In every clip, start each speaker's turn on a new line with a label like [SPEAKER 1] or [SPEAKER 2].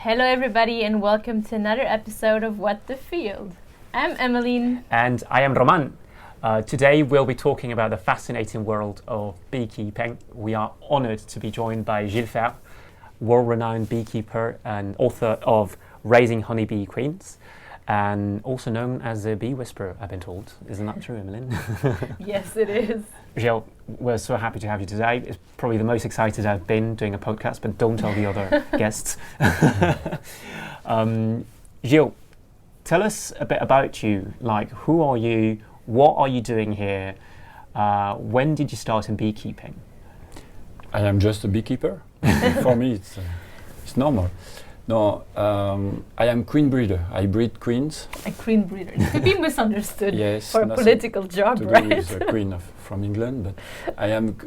[SPEAKER 1] Hello everybody and welcome to another episode of What the Field. I'm Emmeline.
[SPEAKER 2] And I am Roman. Today we'll be talking about the fascinating world of beekeeping. We are honoured to be joined by Gilles Fert, world-renowned beekeeper and author of Raising Honeybee Queens, and also known as a bee whisperer, I've been told. Isn't that true, Emmeline?
[SPEAKER 1] Yes, it is.
[SPEAKER 2] Gilles, we're so happy to have you today. It's probably the most excited I've been doing a podcast, but don't tell the other guests. Gilles, tell us a bit about you. Like, who are you? What are you doing here? When did you start in beekeeping?
[SPEAKER 3] I am just a beekeeper. For me, it's normal. No, I am queen breeder. I breed queens.
[SPEAKER 1] A queen breeder. It could be misunderstood
[SPEAKER 3] Yes,
[SPEAKER 1] for a political job,
[SPEAKER 3] to
[SPEAKER 1] right?
[SPEAKER 3] do with a queen from England, but I am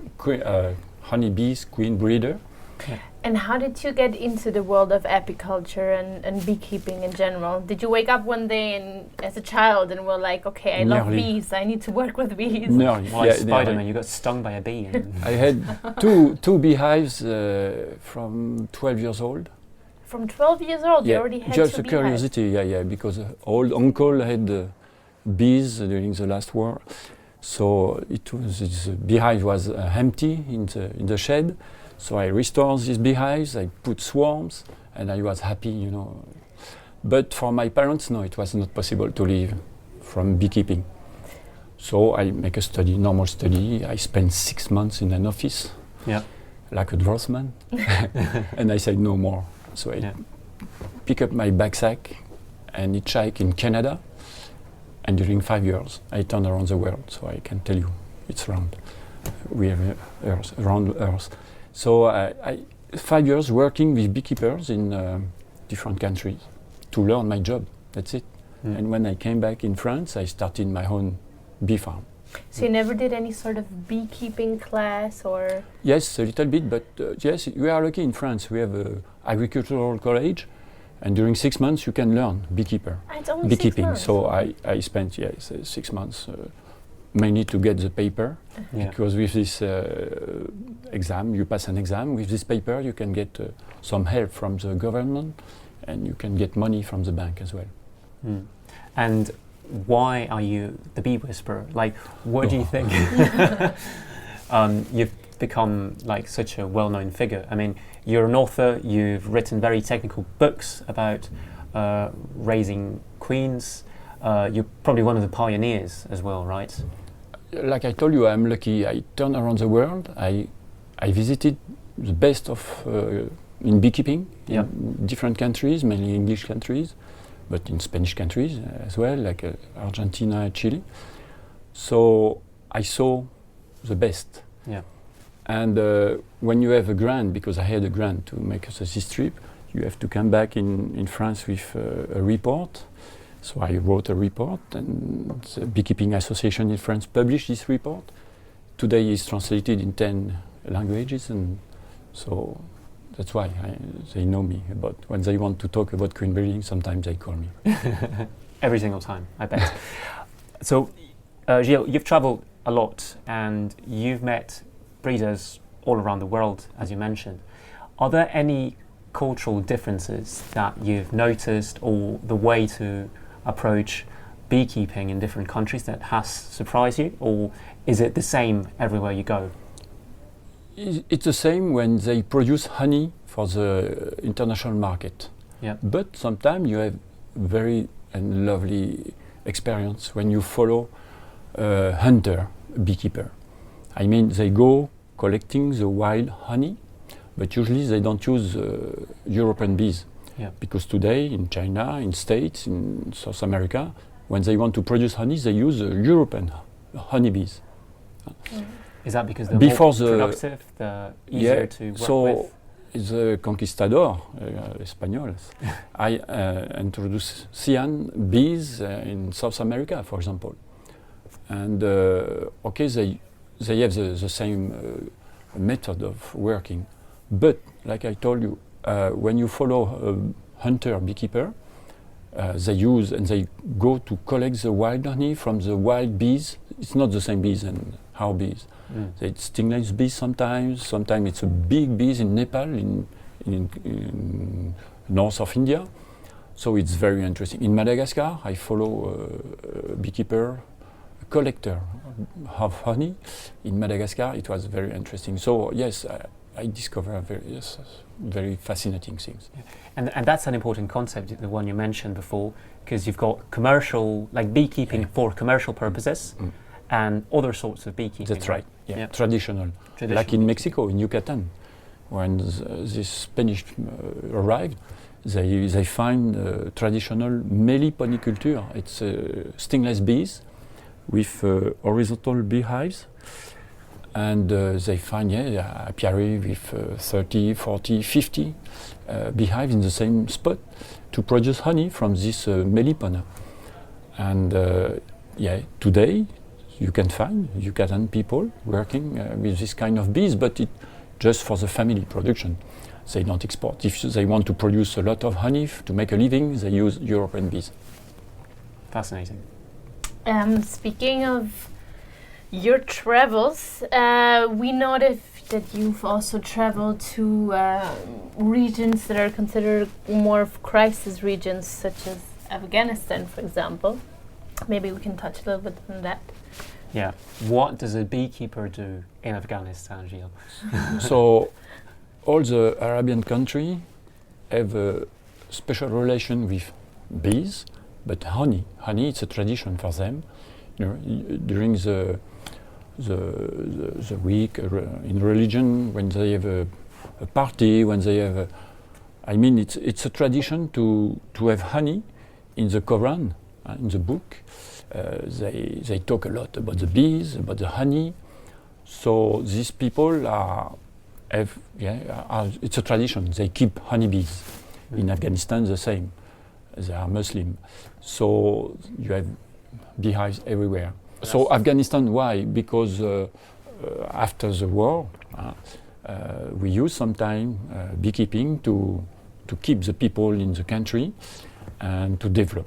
[SPEAKER 3] honeybees queen breeder.
[SPEAKER 2] Yeah.
[SPEAKER 1] And how did you get into the world of apiculture and beekeeping in general? Did you wake up one day and as a child and were like, okay, I love bees, I need to work with bees?
[SPEAKER 3] No,
[SPEAKER 2] Like Spider-Man, you got stung by a bee.
[SPEAKER 3] I had two beehives from 12 years old.
[SPEAKER 1] From 12 years old, you already had
[SPEAKER 3] just
[SPEAKER 1] two
[SPEAKER 3] a curiosity, because old uncle had bees during the last war, so his beehive was empty in the shed. So I restored these beehives, I put swarms, and I was happy, But for my parents, no, it was not possible to live from beekeeping. So I make a study, normal study. I spent 6 months in an office, like a draftsman, and I said no more. So I pick up my backpack and hitchhike in Canada, and during 5 years, I turned around the world. So I can tell you, it's round. We have Earth, around Earth. So I 5 years working with beekeepers in different countries to learn my job. That's it. And when I came back in France, I started my own bee farm.
[SPEAKER 1] So you never did any sort of beekeeping class or?
[SPEAKER 3] Yes, a little bit, but yes, we are lucky in France. We have an agricultural college, and during 6 months you can learn beekeeping.
[SPEAKER 1] Beekeeping.
[SPEAKER 3] 6 months. So I spent 6 months mainly to get the paper, because with this exam, you pass an exam. With this paper, you can get some help from the government, and you can get money from the bank as well.
[SPEAKER 2] And why are you the bee whisperer? Like, what do you think? You've become like such a well-known figure. I mean, you're an author. You've written very technical books about raising queens. You're probably one of the pioneers as well, right?
[SPEAKER 3] Like I told you, I'm lucky. I turned around the world. I visited the best of in beekeeping in different countries, mainly English countries, but in Spanish countries as well, like Argentina, Chile. So I saw the best.
[SPEAKER 2] Yeah.
[SPEAKER 3] And when you have a grant, because I had a grant to make this trip, you have to come back in France with a report. So I wrote a report, and the Beekeeping Association in France published this report. Today it's translated in 10 languages, and so that's why they know me. But when they want to talk about queen breeding, sometimes they call me.
[SPEAKER 2] Every single time, I bet. So, Gilles, you've traveled a lot, and you've met breeders all around the world, as you mentioned. Are there any cultural differences that you've noticed, or the way to approach beekeeping in different countries that has surprised you, or is it the same everywhere you go?
[SPEAKER 3] It's the same when they produce honey for the international market.
[SPEAKER 2] Yeah.
[SPEAKER 3] But sometimes you have very and lovely experience when you follow a hunter beekeeper. I mean, they go collecting the wild honey, but usually they don't use European bees.
[SPEAKER 2] Yeah.
[SPEAKER 3] Because today in China, in States, in South America, when they want to produce honey, they use European honeybees.
[SPEAKER 2] Is that because they're
[SPEAKER 3] Before
[SPEAKER 2] more productive, they're easier to work with?
[SPEAKER 3] The conquistador, Españoles, I introduced cyan bees in South America, for example. And they have the same method of working. But, like I told you, when you follow a hunter beekeeper, they use and they go to collect the wild honey from the wild bees. It's not the same bees and our bees. It's stingless bees sometimes. Sometimes it's a big bees in Nepal, in north of India. So it's very interesting. In Madagascar, I follow a beekeeper, a collector of honey. In Madagascar, it was very interesting. So yes, I discover very fascinating things.
[SPEAKER 2] Yeah. And that's an important concept, the one you mentioned before, because you've got commercial, like beekeeping for commercial purposes, and other sorts of beekeeping.
[SPEAKER 3] That's right. Yeah. Traditional. Like in Mexico, in Yucatan, when this Spanish arrived, they find traditional meliponiculture. It's stingless bees with horizontal beehives. And they find apiary with 30, 40, 50 beehives in the same spot to produce honey from this melipona. And today you can find Yucatan people working with this kind of bees, but it just for the family production. They don't export. If they want to produce a lot of honey to make a living, they use European bees.
[SPEAKER 2] Fascinating.
[SPEAKER 1] Speaking of your travels, we noticed that you've also traveled to regions that are considered more of crisis regions, such as Afghanistan, for example. Maybe we can touch a little bit on that.
[SPEAKER 2] Yeah. What does a beekeeper do in Afghanistan, Gilles?
[SPEAKER 3] So, all the Arabian countries have a special relation with bees, but honey. Honey, it's a tradition for them. You know, during the week in religion, when they have a party, when they have it's a tradition to have honey in the Quran, in the book. They talk a lot about the bees, about the honey. So these people it's a tradition. They keep honeybees. In Afghanistan, the same. They are Muslim. So you have beehives everywhere. So Afghanistan, why? Because after the war, we use sometimes beekeeping to keep the people in the country and to develop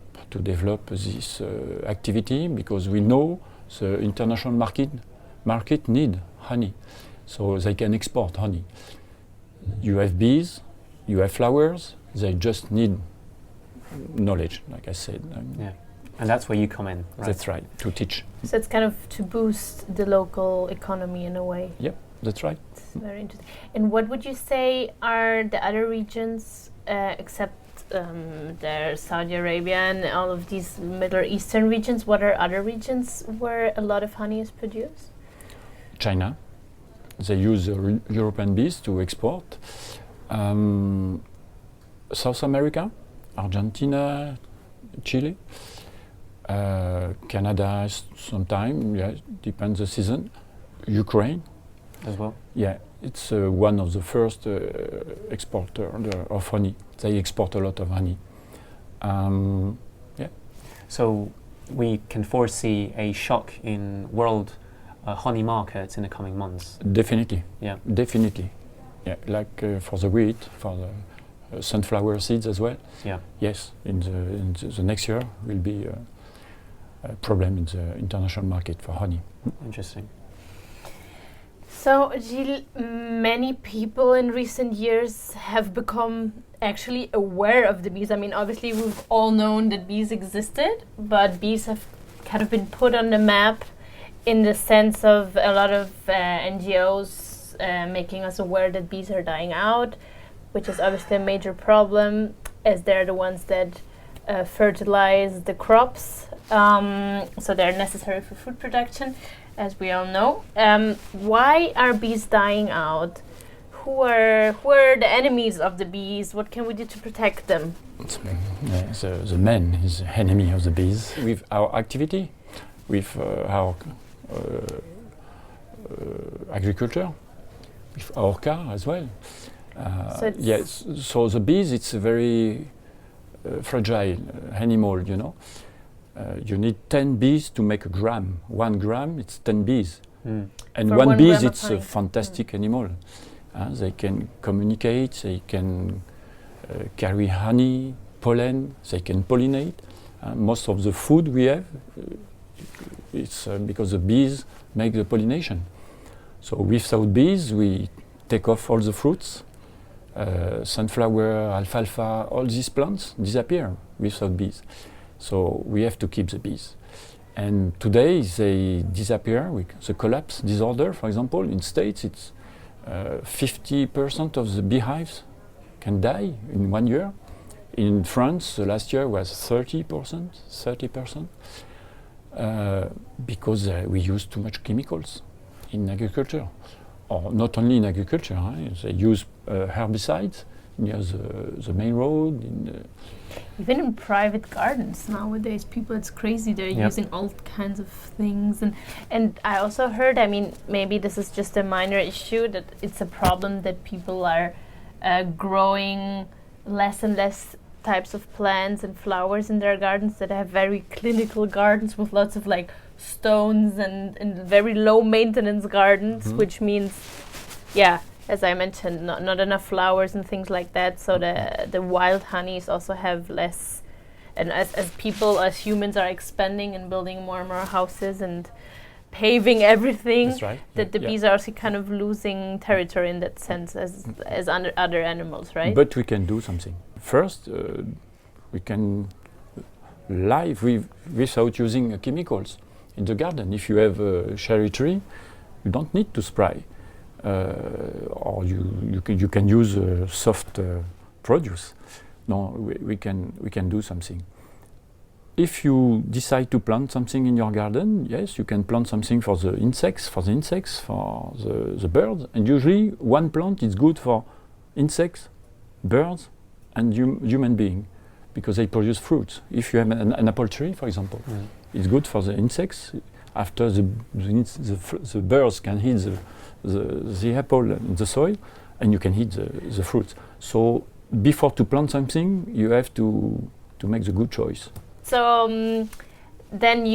[SPEAKER 3] this activity, because we know the international market need honey, so they can export honey. You have bees, you have flowers. They just need knowledge, like I said.
[SPEAKER 2] Yeah. And that's where you come in, right?
[SPEAKER 3] That's right, to teach.
[SPEAKER 1] So it's kind of to boost the local economy in a way.
[SPEAKER 3] Yep, that's right.
[SPEAKER 1] It's very interesting. And what would you say are the other regions, except there's Saudi Arabia and all of these Middle Eastern regions, what are other regions where a lot of honey is produced?
[SPEAKER 3] China. They use European bees to export. South America, Argentina, Chile. Canada sometimes, depends the season. Ukraine
[SPEAKER 2] as well.
[SPEAKER 3] Yeah, it's one of the first exporter of honey. They export a lot of honey.
[SPEAKER 2] So we can foresee a shock in world honey markets in the coming months.
[SPEAKER 3] Definitely.
[SPEAKER 2] Yeah.
[SPEAKER 3] Definitely. Yeah, like for the wheat, for the sunflower seeds as well.
[SPEAKER 2] Yeah.
[SPEAKER 3] Yes, in the next year will be a problem in the international market for honey.
[SPEAKER 2] Interesting.
[SPEAKER 1] So, Gilles, many people in recent years have become actually aware of the bees. I mean, obviously we've all known that bees existed, but bees have kind of been put on the map in the sense of a lot of NGOs making us aware that bees are dying out, which is obviously a major problem, as they're the ones that fertilize the crops, so they're necessary for food production, as we all know. Why are bees dying out? Who are the enemies of the bees? What can we do to protect them?
[SPEAKER 3] The man is the enemy of the bees. With our activity, with our agriculture, with our car as well. Yes, so the bees, it's a very fragile animal, you know. You need 10 bees to make a gram. 1 gram, it's 10 bees. And
[SPEAKER 1] For
[SPEAKER 3] one bee,
[SPEAKER 1] gram of
[SPEAKER 3] it's
[SPEAKER 1] honey.
[SPEAKER 3] a fantastic animal. They can communicate, they can carry honey, pollen, they can pollinate. Most of the food we have, it's because the bees make the pollination. So without bees, we take off all the fruits, sunflower, alfalfa, all these plants disappear without bees. So we have to keep the bees. And today they disappear. The collapse disorder, for example, in States, it's 50% of the beehives can die in 1 year. In France, the last year was 30%, because we use too much chemicals in agriculture. Or not only in agriculture, they use herbicides near the main road.
[SPEAKER 1] Even in private gardens nowadays, people, it's crazy. They're using all kinds of things. And I also heard, I mean, maybe this is just a minor issue, that it's a problem that people are growing less and less types of plants and flowers in their gardens, that have very clinical gardens with lots of like stones and very low maintenance gardens, which means, as I mentioned, not enough flowers and things like that. So the wild honeys also have less, and as people, as humans are expanding and building more and more houses and paving everything,
[SPEAKER 2] That's right.
[SPEAKER 1] that the bees are also kind of losing territory in that sense as other animals, right?
[SPEAKER 3] But we can do something. First, we can live without using chemicals in the garden. If you have a cherry tree, you don't need to spray. Or you can use soft produce. No, we can do something. If you decide to plant something in your garden, yes, you can plant something for the insects, for the birds. And usually one plant is good for insects, birds, and human being, because they produce fruits. If you have an apple tree, for example, it's good for the insects. After the birds can hit the apple in the soil, and you can hit the fruits. So before to plant something, you have to make the good choice.
[SPEAKER 1] So then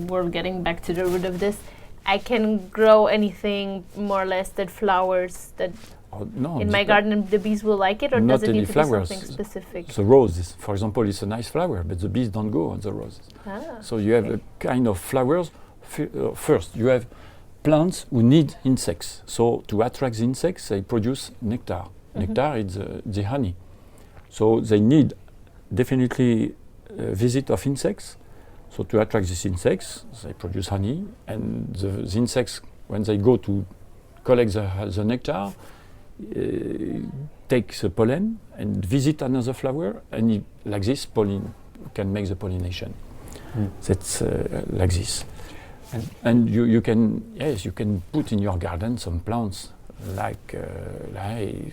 [SPEAKER 1] we're getting back to the root of this. I can grow anything more or less that flowers that in my garden, and the bees will like it, or does it need to be something specific?
[SPEAKER 3] The roses, for example, is a nice flower, but the bees don't go on the roses. So you have a kind of flowers. First, you have plants who need insects. So to attract the insects, they produce nectar. Nectar is the honey. So they need definitely a visit of insects. So to attract these insects, they produce honey, and the insects, when they go to collect the nectar, take the pollen and visit another flower, and like this, can make the pollination. That's like this. And you can put in your garden some plants like a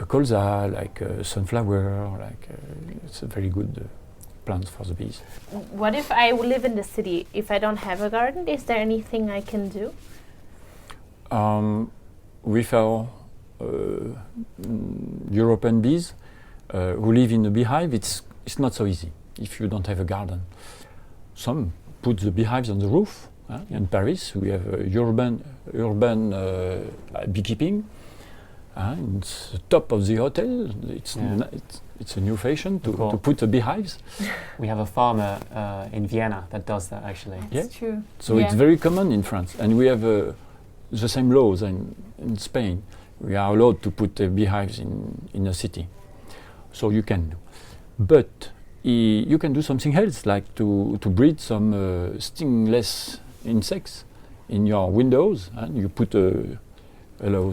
[SPEAKER 3] colza, like a sunflower, it's a very good plant for the bees.
[SPEAKER 1] What if I live in the city? If I don't have a garden, is there anything I can do?
[SPEAKER 3] With our European bees who live in a beehive, it's not so easy if you don't have a garden. Some put the beehives on the roof. In Paris, we have urban beekeeping. It's the top of the hotel. It's a new fashion to put the beehives.
[SPEAKER 2] We have a farmer in Vienna that does that, actually.
[SPEAKER 1] That's true.
[SPEAKER 3] So it's very common in France, and we have the same laws in Spain. We are allowed to put beehives in a city, so you can do. But you can do something else, like to breed some stingless insects in your windows. And you put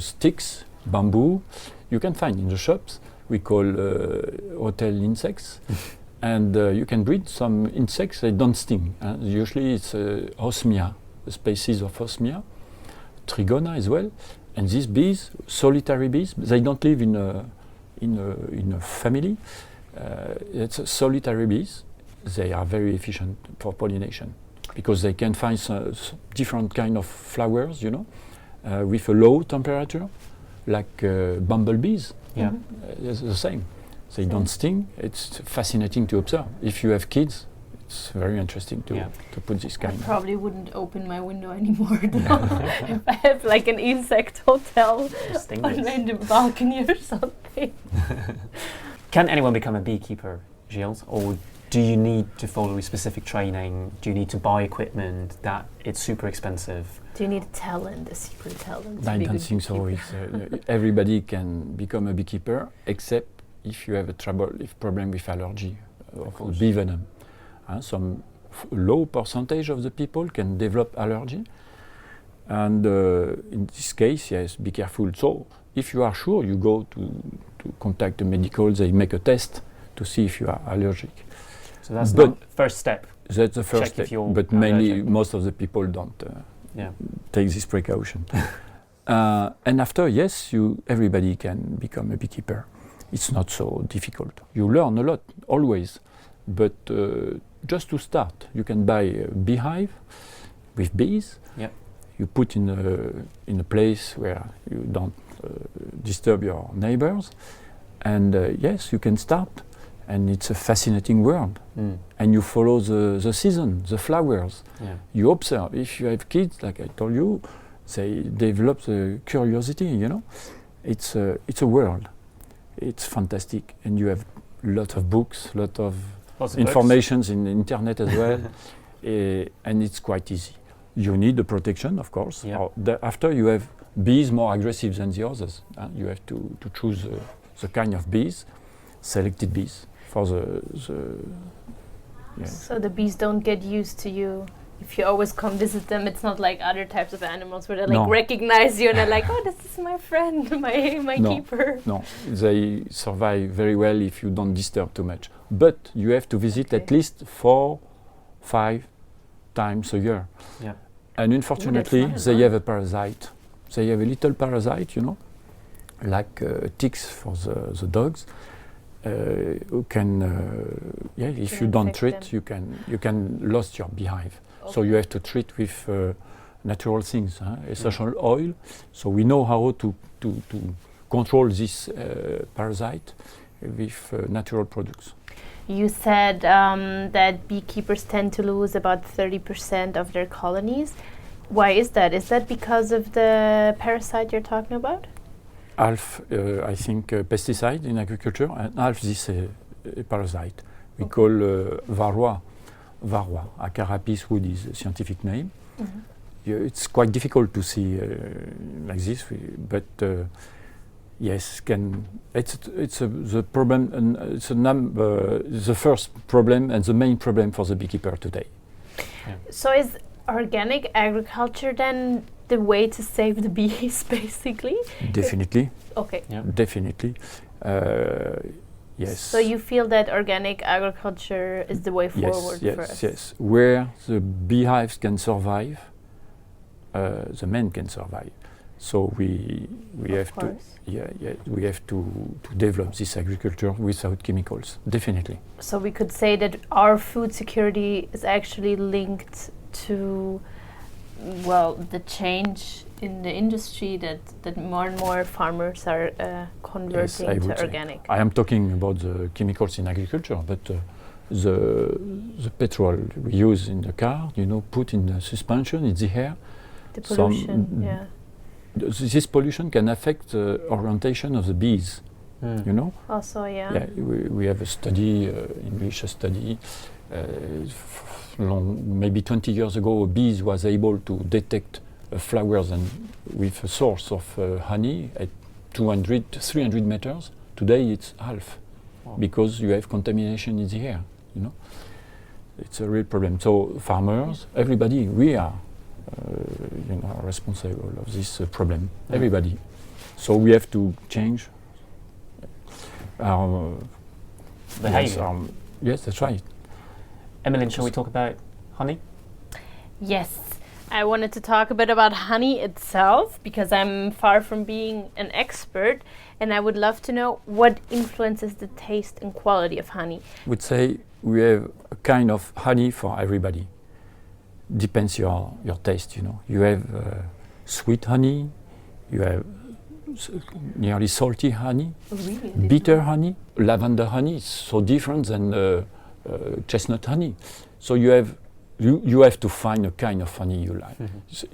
[SPEAKER 3] sticks, bamboo. You can find in the shops. We call hotel insects, and you can breed some insects that don't sting. Usually it's osmia, the species of osmia, trigona as well. And these bees, solitary bees, they don't live in a family. It's solitary bees. They are very efficient for pollination because they can find different kind of flowers, with a low temperature, like bumblebees. It's the same. They don't sting. It's fascinating to observe. If you have kids, it's very interesting to put this kind.
[SPEAKER 1] I probably wouldn't open my window anymore though. If I have like an insect hotel on the balcony or something.
[SPEAKER 2] Can anyone become a beekeeper, Gilles, or do you need to follow specific training? Do you need to buy equipment that it's super expensive?
[SPEAKER 1] Do you need a talent, a secret talent? to
[SPEAKER 3] I
[SPEAKER 1] be a
[SPEAKER 3] don't
[SPEAKER 1] good
[SPEAKER 3] think so.
[SPEAKER 1] beekeeper?
[SPEAKER 3] It's, everybody can become a beekeeper, except if you have a problem with allergy of bee venom. Some low percentage of the people can develop allergy, and in this case, yes, be careful. So if you are sure, you go to contact the medical. They make a test to see if you are allergic.
[SPEAKER 2] So that's the first step.
[SPEAKER 3] That's the first
[SPEAKER 2] Check if
[SPEAKER 3] step.
[SPEAKER 2] you're
[SPEAKER 3] But mainly,
[SPEAKER 2] allergic.
[SPEAKER 3] most of the people don't take this precaution. And after, yes, everybody can become a beekeeper. It's not so difficult. You learn a lot, always. But just to start, you can buy a beehive with bees.
[SPEAKER 2] Yep.
[SPEAKER 3] You put in a place where you don't disturb your neighbors. And yes, you can start. And it's a fascinating world. And you follow the season, the flowers.
[SPEAKER 2] Yeah.
[SPEAKER 3] You observe. If you have kids, like I told you, they develop the curiosity, you know. It's a world. It's fantastic. And you have a lot of books, lot of informations in the internet as well. And it's quite easy. You need the protection, of course.
[SPEAKER 2] Yeah.
[SPEAKER 3] After you have bees more aggressive than the others. You have to choose the kind of bees, selected bees. For
[SPEAKER 1] So the bees don't get used to you. If you always come visit them, it's not like other types of animals where they like recognize you and they're like, oh, this is my friend, my keeper.
[SPEAKER 3] No, they survive very well if you don't disturb too much. But you have to visit at least 4-5 times a year.
[SPEAKER 2] Yeah.
[SPEAKER 3] And unfortunately, they have a parasite. They have a little parasite, you know, like ticks for the dogs. Who can, if you don't treat, you can lose your beehive. Okay. So you have to treat with natural things, essential oil. So we know how to control this parasite with natural products.
[SPEAKER 1] You said that beekeepers tend to lose about 30% of their colonies. Why is that? Is that because of the parasite you're talking about?
[SPEAKER 3] Half, I think, pesticide in agriculture, and half this parasite. We call varroa. Acarapis wood is a scientific name. It's quite difficult to see like this, but yes, it's the problem, and it's the first problem and the main problem for the beekeeper today.
[SPEAKER 1] Yeah. So is organic agriculture then the way to save the bees, basically?
[SPEAKER 3] Definitely.
[SPEAKER 1] Okay.
[SPEAKER 2] Yeah.
[SPEAKER 3] Definitely. Yes.
[SPEAKER 1] So you feel that organic agriculture is the way forward for us?
[SPEAKER 3] Yes. Where the beehives can survive, the men can survive. So we have to develop this agriculture without chemicals. Definitely.
[SPEAKER 1] So we could say that our food security is actually linked to the change in the industry that more and more farmers are converting to organic.
[SPEAKER 3] I am talking about the chemicals in agriculture, but the petrol we use in the car, put in the suspension, in the air.
[SPEAKER 1] The pollution,
[SPEAKER 3] this pollution can affect the orientation of the bees.
[SPEAKER 1] Also,
[SPEAKER 3] we have a study, English study. Maybe 20 years ago, bees was able to detect flowers and with a source of honey at 300 meters. Today it's half, because you have contamination in the air. It's a real problem. So farmers, everybody, we are responsible of this problem. Everybody. So we have to change our
[SPEAKER 2] behavior.
[SPEAKER 3] Yes, that's right.
[SPEAKER 2] Emmeline, shall we talk about honey?
[SPEAKER 1] Yes. I wanted to talk a bit about honey itself because I'm far from being an expert, and I would love to know what influences the taste and quality of honey.
[SPEAKER 3] I would say we have a kind of honey for everybody. Depends your taste, You have sweet honey, you have nearly salty honey, bitter honey, lavender honey is so different than chestnut honey. So you have to find a kind of honey you like.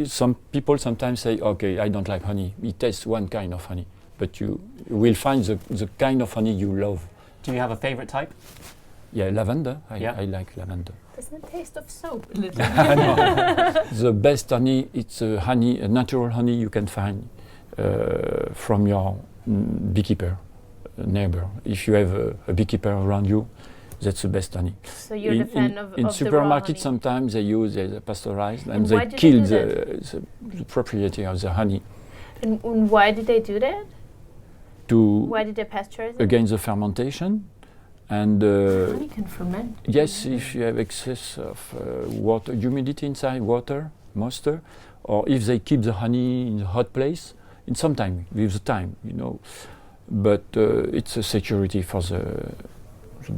[SPEAKER 3] Some people sometimes say, okay, I don't like honey. We taste one kind of honey, but you will find the kind of honey you love.
[SPEAKER 2] Do you have a favorite type?
[SPEAKER 3] Yeah, lavender. I like lavender.
[SPEAKER 1] Doesn't it taste of soap a little?
[SPEAKER 3] The best honey, it's a natural honey you can find from your beekeeper neighbor. If you have a beekeeper around you, that's the best honey.
[SPEAKER 1] So you're the fan of
[SPEAKER 3] in
[SPEAKER 1] the
[SPEAKER 3] supermarkets,
[SPEAKER 1] raw honey.
[SPEAKER 3] sometimes they use the pasteurized and
[SPEAKER 1] why
[SPEAKER 3] they
[SPEAKER 1] do
[SPEAKER 3] kill
[SPEAKER 1] they do
[SPEAKER 3] the propriety of the honey
[SPEAKER 1] And why did they do that?
[SPEAKER 3] to
[SPEAKER 1] Why did they pasteurize it?
[SPEAKER 3] against the fermentation. And
[SPEAKER 1] Honey can ferment.
[SPEAKER 3] yes, if you have excess of water, humidity inside water, moisture, or if they keep the honey in a hot place, in some time, with the time, you know. But it's a security for the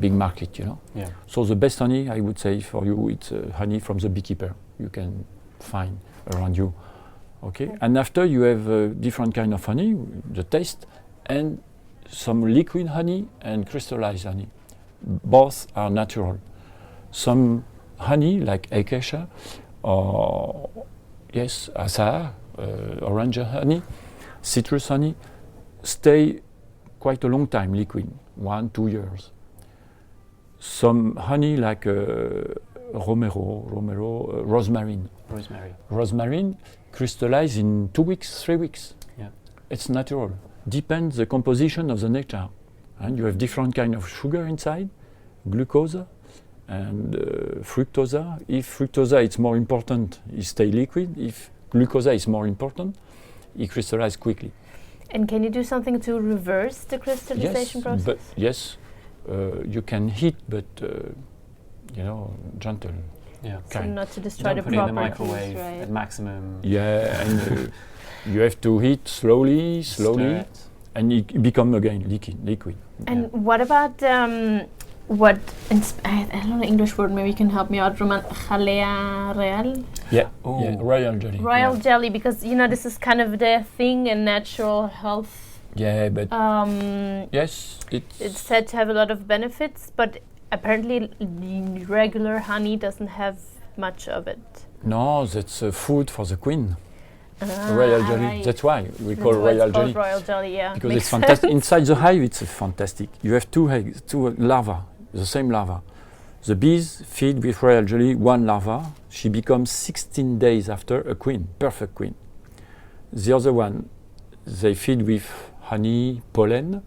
[SPEAKER 3] big market, you know.
[SPEAKER 2] Yeah.
[SPEAKER 3] So the best honey, I would say, for you, it's honey from the beekeeper. You can find around you, okay. And after you have different kind of honey, the taste, and some liquid honey and crystallized honey. Both are natural. Some honey, like acacia, or yes, azar, orange honey, citrus honey, stay quite a long time liquid, 1-2 years. Some honey like rosemary. Rosemary crystallize in 2 weeks, 3 weeks.
[SPEAKER 2] Yeah.
[SPEAKER 3] It's natural. Depends the composition of the nectar. And you have different kind of sugar inside, glucose and fructose. If fructose is more important, it stay liquid. If glucose is more important, it crystallize quickly.
[SPEAKER 1] And can you do something to reverse the crystallization process?
[SPEAKER 3] But yes, you can heat, but you know, gentle.
[SPEAKER 2] Yeah.
[SPEAKER 1] So
[SPEAKER 3] kind.
[SPEAKER 1] not to destroy
[SPEAKER 2] Don't
[SPEAKER 1] the
[SPEAKER 2] put it in the
[SPEAKER 1] properties,
[SPEAKER 2] microwave
[SPEAKER 1] right?
[SPEAKER 2] at maximum.
[SPEAKER 3] Yeah, and you have to heat slowly,
[SPEAKER 2] Stir it.
[SPEAKER 3] and it become again liquid.
[SPEAKER 1] And what about what? I don't know the English word. Maybe you can help me out. Roman jalea real,
[SPEAKER 3] Yeah,
[SPEAKER 2] Oh.
[SPEAKER 3] yeah, royal jelly.
[SPEAKER 1] royal jelly, because you know this is kind of the thing in natural health.
[SPEAKER 3] Yeah, but yes,
[SPEAKER 1] It's said to have a lot of benefits, but apparently regular honey doesn't have much of it.
[SPEAKER 3] no, that's food for the queen. Royal jelly.
[SPEAKER 1] Right.
[SPEAKER 3] That's why we
[SPEAKER 1] That's
[SPEAKER 3] call
[SPEAKER 1] why
[SPEAKER 3] royal
[SPEAKER 1] it's called
[SPEAKER 3] jelly.
[SPEAKER 1] royal jelly, yeah.
[SPEAKER 3] Because
[SPEAKER 1] Makes
[SPEAKER 3] it's fantastic.
[SPEAKER 1] sense.
[SPEAKER 3] Inside the hive, it's fantastic. You have two eggs, two larvae, the same larva. The bees feed with royal jelly one larva. She becomes 16 days after a queen, perfect queen. The other one, they feed with honey, pollen,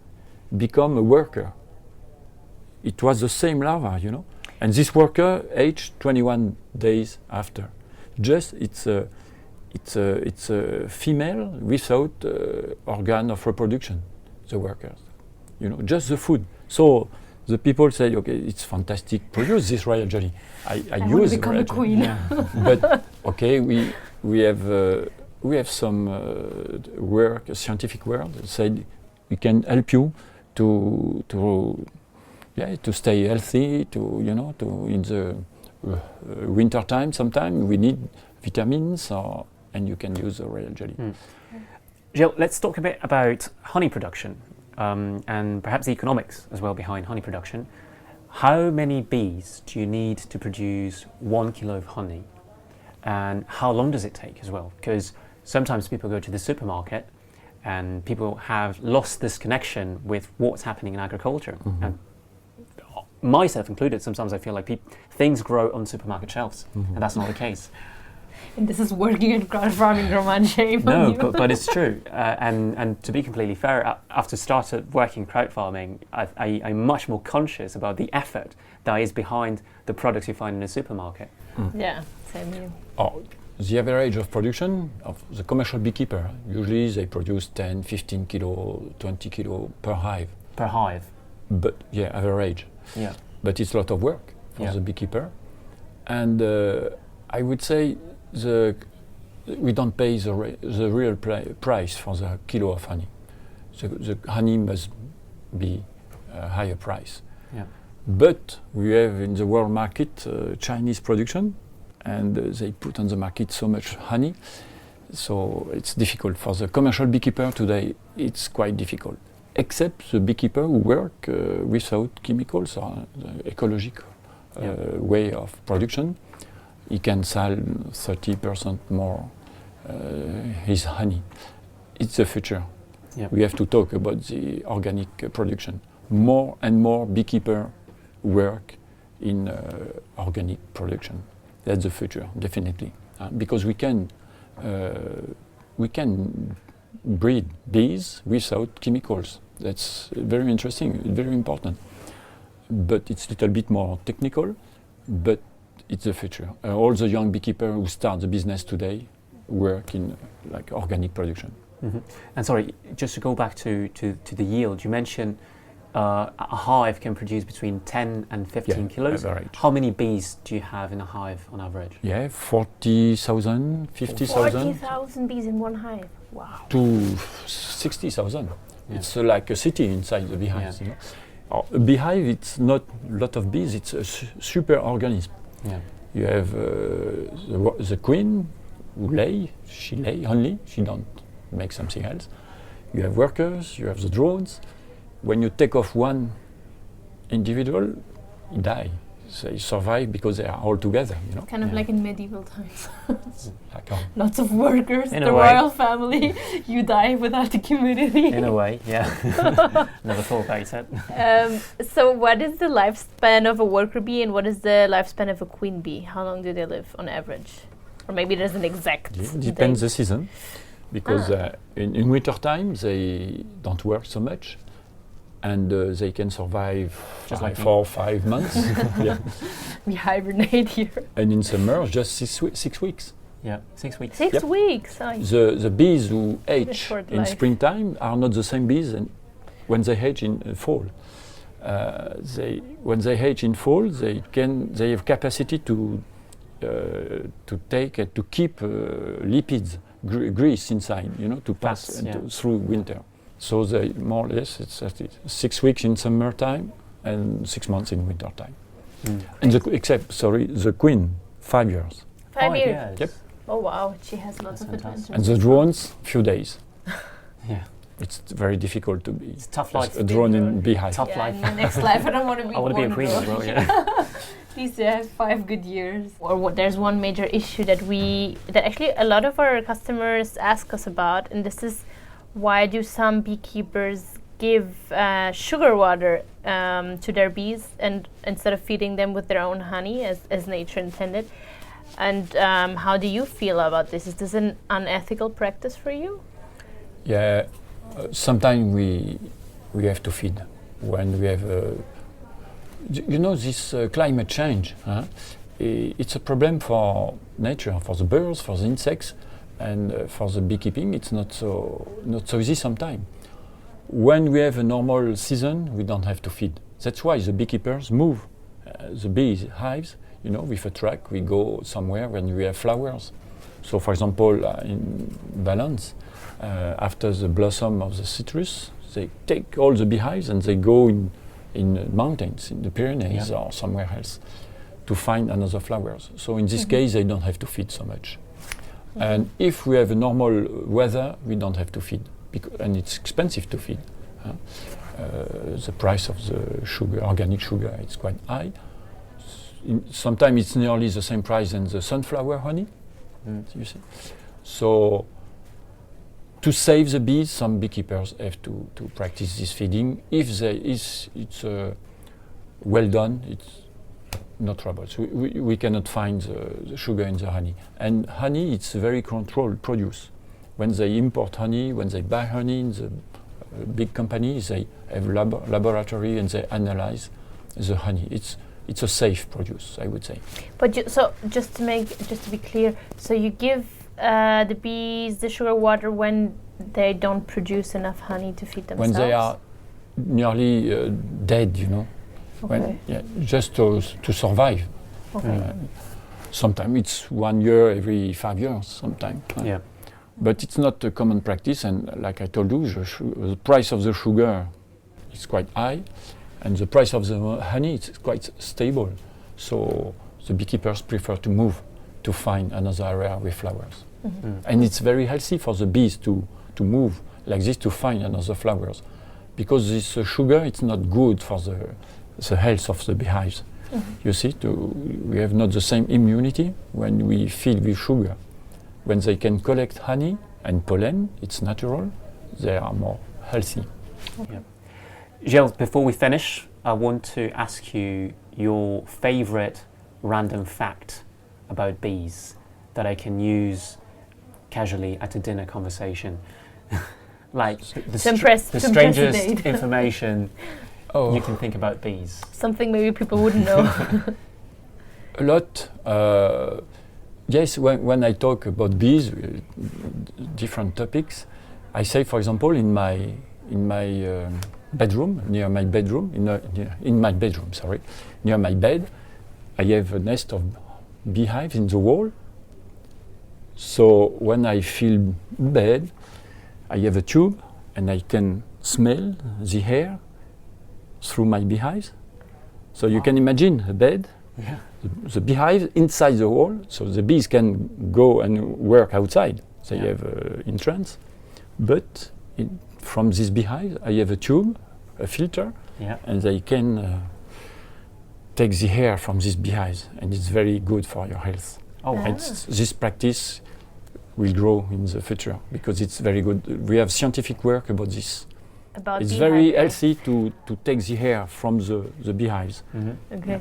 [SPEAKER 3] become a worker. It was the same larva, you know. And this worker aged 21 days after. Just it's a female without organ of reproduction, the workers, you know, just the food. So the people say, okay, it's fantastic, produce this royal jelly. I
[SPEAKER 1] want
[SPEAKER 3] use
[SPEAKER 1] to become
[SPEAKER 3] royal
[SPEAKER 1] a queen.
[SPEAKER 3] jelly. But okay, we have some scientific work that said we can help you to stay healthy, in the winter time. Sometimes we need vitamins, and you can use the royal jelly.
[SPEAKER 2] Gilles, let's talk a bit about honey production and perhaps the economics as well behind honey production. How many bees do you need to produce 1 kilo of honey? And how long does it take as well? Because sometimes people go to the supermarket and people have lost this connection with what's happening in agriculture.
[SPEAKER 3] Mm-hmm.
[SPEAKER 2] And myself included, sometimes I feel like things grow on supermarket shelves, and that's not the case.
[SPEAKER 1] And this is working in crowd farming, Roman, shame on
[SPEAKER 2] No,
[SPEAKER 1] you.
[SPEAKER 2] but it's true. And to be completely fair, after started working crowd farming, I'm much more conscious about the effort that is behind the products you find in a supermarket.
[SPEAKER 1] Yeah, same here.
[SPEAKER 3] The average of production of the commercial beekeeper, usually they produce 10, 15 kilo, 20 kilo per hive.
[SPEAKER 2] Per hive.
[SPEAKER 3] But yeah, average.
[SPEAKER 2] Yeah.
[SPEAKER 3] But it's a lot of work for the beekeeper. And I would say we don't pay the real price for the kilo of honey. The honey must be a higher price.
[SPEAKER 2] Yeah.
[SPEAKER 3] But we have in the world market Chinese production, and they put on the market so much honey, so it's difficult for the commercial beekeeper today. It's quite difficult, except the beekeeper who work without chemicals or the ecological way of production. He can sell 30% more his honey. It's the future.
[SPEAKER 2] Yeah.
[SPEAKER 3] We have to talk about the organic production. More and more beekeeper work in organic production. That's the future, definitely, because we can breed bees without chemicals. That's very interesting, very important. But it's a little bit more technical, but it's the future. All the young beekeepers who start the business today work in like organic production.
[SPEAKER 2] Mm-hmm. And sorry, just to go back to the yield, you mentioned a hive can produce between 10 and 15 kilos.
[SPEAKER 3] Average.
[SPEAKER 2] How many bees do you have in a hive on average?
[SPEAKER 3] Yeah, 40,000, 50,000.
[SPEAKER 1] 40,000 bees in one hive. Wow.
[SPEAKER 3] To 60,000.
[SPEAKER 2] Yeah.
[SPEAKER 3] It's like a city inside the beehives.
[SPEAKER 2] Yeah.
[SPEAKER 3] You know? A beehive, it's not a lot of bees, it's a super organism.
[SPEAKER 2] Yeah.
[SPEAKER 3] You have the queen who lay, she lay only, she don't make something else. You have workers, you have the drones. When you take off one individual, he die. They survive because they are all together, you know.
[SPEAKER 1] Kind of like in medieval times.
[SPEAKER 3] Like,
[SPEAKER 1] Lots of workers,
[SPEAKER 2] In
[SPEAKER 1] the
[SPEAKER 2] a way.
[SPEAKER 1] royal family. You die without the community.
[SPEAKER 2] In a way, yeah. Never thought about it.
[SPEAKER 1] So what is the lifespan of a worker bee and what is the lifespan of a queen bee? How long do they live on average? Or maybe there's an exact
[SPEAKER 3] depends
[SPEAKER 1] date.
[SPEAKER 3] the season, because in winter time they don't work so much, and they can survive
[SPEAKER 2] Just like
[SPEAKER 3] 4 or 5 months. Yeah.
[SPEAKER 1] We hibernate here.
[SPEAKER 3] And in summer, just 6 weeks.
[SPEAKER 2] Yeah, 6 weeks.
[SPEAKER 1] 6
[SPEAKER 3] Yep.
[SPEAKER 1] weeks.
[SPEAKER 3] The bees who hatch
[SPEAKER 1] short
[SPEAKER 3] in
[SPEAKER 1] life.
[SPEAKER 3] springtime are not the same bees when they hatch in fall. When they hatch in fall, they have capacity to take and to keep lipids, grease inside, you know, to pass
[SPEAKER 2] Fats,
[SPEAKER 3] through winter. So they more or less it's 6 weeks in summertime and 6 months in winter time.
[SPEAKER 2] Mm.
[SPEAKER 3] And the queen 5 years,
[SPEAKER 1] 5 years.
[SPEAKER 2] Yes.
[SPEAKER 3] Yep.
[SPEAKER 1] Oh wow, she has lots
[SPEAKER 2] That's
[SPEAKER 1] of
[SPEAKER 2] fantastic.
[SPEAKER 3] and
[SPEAKER 1] adventures.
[SPEAKER 3] the drones few days.
[SPEAKER 2] Yeah.
[SPEAKER 3] It's very difficult to be
[SPEAKER 2] It's tough life.
[SPEAKER 3] a drone in beehive.
[SPEAKER 2] Tough
[SPEAKER 1] Yeah,
[SPEAKER 2] life.
[SPEAKER 1] in my next life I don't want to be
[SPEAKER 2] I want to be a
[SPEAKER 1] one
[SPEAKER 2] queen as
[SPEAKER 1] drone.
[SPEAKER 2] well, yeah.
[SPEAKER 1] At least you have 5 good years. Or there's one major issue that actually a lot of our customers ask us about, and this is why do some beekeepers give sugar water to their bees and instead of feeding them with their own honey as nature intended? And how do you feel about this? Is this an unethical practice for you?
[SPEAKER 3] Yeah, sometimes we have to feed when we have. You know, this climate change. It's a problem for nature, for the birds, for the insects, and for the beekeeping. It's not so easy sometimes. When we have a normal season, we don't have to feed. That's why the beekeepers move the bee hives. You know, with a truck, we go somewhere when we have flowers. So, for example, in Valence, after the blossom of the citrus, they take all the beehives and they go in mountains, in the Pyrenees or somewhere else, to find another flowers. So, in this case, they don't have to feed so much. And if we have a normal weather, we don't have to feed, and it's expensive to feed. The price of the sugar, organic sugar, is quite high. Sometimes it's nearly the same price as the sunflower honey. You see. So to save the bees, some beekeepers have to practice this feeding. If it's well done, it's no trouble. So we cannot find the sugar in the honey. And honey, it's a very controlled produce. When they import honey, when they buy honey in the big companies, they have laboratory and they analyze the honey. It's a safe produce, I would say.
[SPEAKER 1] But just to be clear, so you give the bees the sugar water when they don't produce enough honey to feed themselves?
[SPEAKER 3] When they are nearly dead, you know.
[SPEAKER 1] Okay.
[SPEAKER 3] Just to survive.
[SPEAKER 1] Okay.
[SPEAKER 3] Sometimes it's 1 year every 5 years, sometimes.
[SPEAKER 2] Yeah.
[SPEAKER 3] But it's not a common practice, and like I told you, the price of the sugar is quite high, and the price of the honey is quite stable. So the beekeepers prefer to move to find another area with flowers.
[SPEAKER 1] Mm-hmm.
[SPEAKER 3] And it's very healthy for the bees to move like this to find another flowers, because this sugar it's not good for the health of the beehives.
[SPEAKER 1] Mm-hmm.
[SPEAKER 3] You see, we have not the same immunity when we feed with sugar. When they can collect honey and pollen, it's natural, they are more healthy.
[SPEAKER 2] Yeah. Gilles, before we finish, I want to ask you your favorite random fact about bees that I can use casually at a dinner conversation. Like the strangest information you can think about bees.
[SPEAKER 1] Something maybe people wouldn't know.
[SPEAKER 3] A lot. Yes, when I talk about bees, different topics, I say, for example, in my bedroom, near my bed, I have a nest of beehives in the wall. So when I feel bad, I have a tube and I can smell the air through my beehives. So you can imagine a bed, the beehive inside the wall, so the bees can go and work outside. They have entrance. But from this beehive, I have a tube, a filter, and they can take the air from these beehives, and it's very good for your health. And this practice will grow in the future because it's very good. We have scientific work about this. It's very healthy to take the air from the beehives.
[SPEAKER 1] Okay.
[SPEAKER 2] Yeah.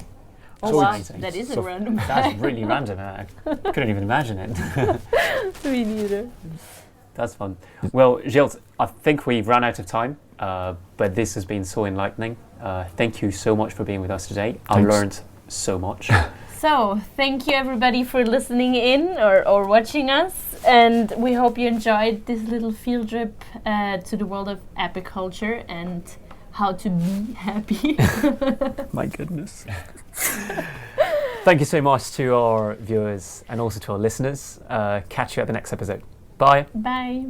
[SPEAKER 1] Oh
[SPEAKER 2] so
[SPEAKER 1] wow, that is a random fact.
[SPEAKER 2] That's really random. I couldn't even imagine it.
[SPEAKER 1] Me neither.
[SPEAKER 2] That's fun. Well, Gilles, I think we've run out of time, but this has been so enlightening. Thank you so much for being with us today. I learned so much.
[SPEAKER 1] So, thank you everybody for listening in or watching us, and we hope you enjoyed this little field trip to the world of apiculture and how to be happy.
[SPEAKER 2] My goodness. Thank you so much to our viewers and also to our listeners. Catch you at the next episode. Bye.
[SPEAKER 1] Bye.